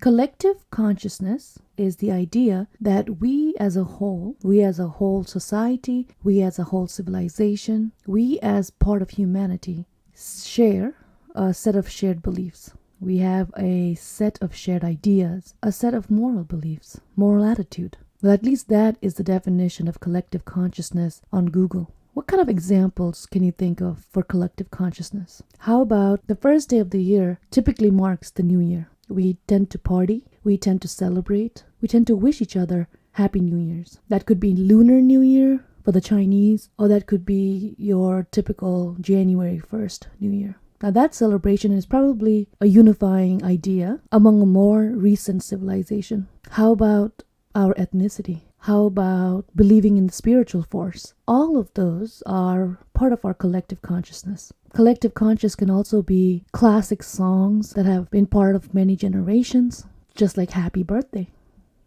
Collective consciousness is the idea that we as a whole society, we as a whole civilization, we as part of humanity share a set of shared beliefs. We have a set of shared ideas, a set of moral beliefs, moral attitude. Well, at least that is the definition of collective consciousness on Google. What kind of examples can you think of for collective consciousness? How about the first day of the year typically marks the new year? We tend to party, we tend to celebrate, we tend to wish each other Happy New Year's. That could be Lunar New Year for the Chinese, or that could be your typical January 1st New Year. Now that celebration is probably a unifying idea among a more recent civilization. How about our ethnicity? How about believing in the spiritual force? All of those are part of our collective consciousness. Collective conscious can also be classic songs that have been part of many generations, just like Happy Birthday.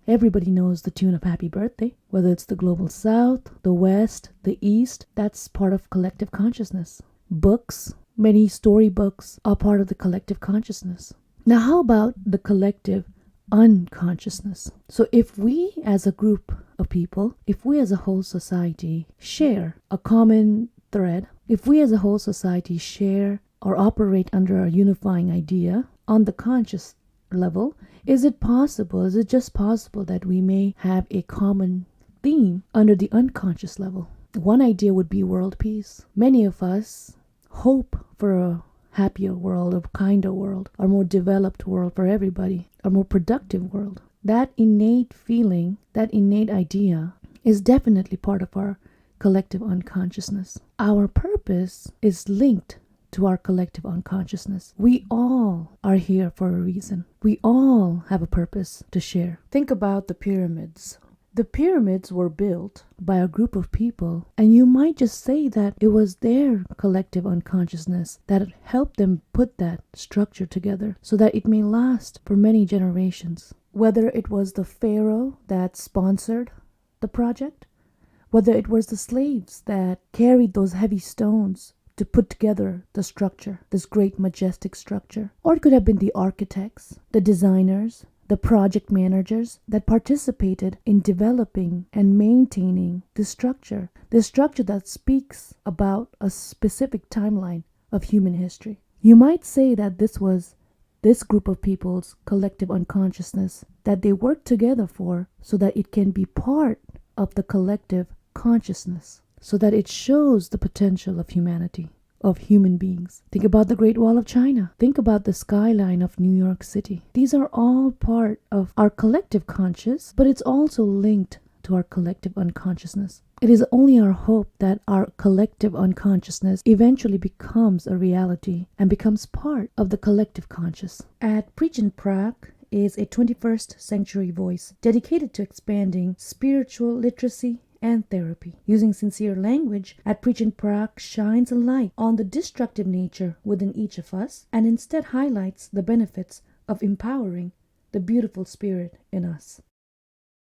Everybody knows the tune of Happy Birthday, whether it's the Global South, the West, the East, that's part of collective consciousness. Books, many storybooks are part of the collective consciousness. Now, how about the collective unconsciousness? So if we as a group of people, if we as a whole society share a common thread, if we as a whole society share or operate under a unifying idea on the conscious level, is it just possible that we may have a common theme under the unconscious level? One idea would be world peace. Many of us hope for a happier world, a kinder world, a more developed world for everybody, a more productive world. That innate feeling, that innate idea is definitely part of our collective unconsciousness. Our purpose is linked to our collective unconsciousness. We all are here for a reason. We all have a purpose to share. Think about the pyramids. The pyramids were built by a group of people, and you might just say that it was their collective unconsciousness that helped them put that structure together so that it may last for many generations. Whether it was the pharaoh that sponsored the project, whether it was the slaves that carried those heavy stones to put together the structure, this great majestic structure, or it could have been the architects, the designers, the project managers that participated in developing and maintaining this structure that speaks about a specific timeline of human history. You might say that this was this group of people's collective unconsciousness that they worked together for so that it can be part of the collective consciousness, so that it shows the potential of humanity, of human beings. Think about the Great Wall of China. Think about the skyline of New York City. These are all part of our collective conscious, but it's also linked to our collective unconsciousness. It is only our hope that our collective unconsciousness eventually becomes a reality and becomes part of the collective conscious. At Preach in Prague is a 21st century voice dedicated to expanding spiritual literacy and therapy. Using sincere language, At Preach in Prague shines a light on the destructive nature within each of us and instead highlights the benefits of empowering the beautiful spirit in us.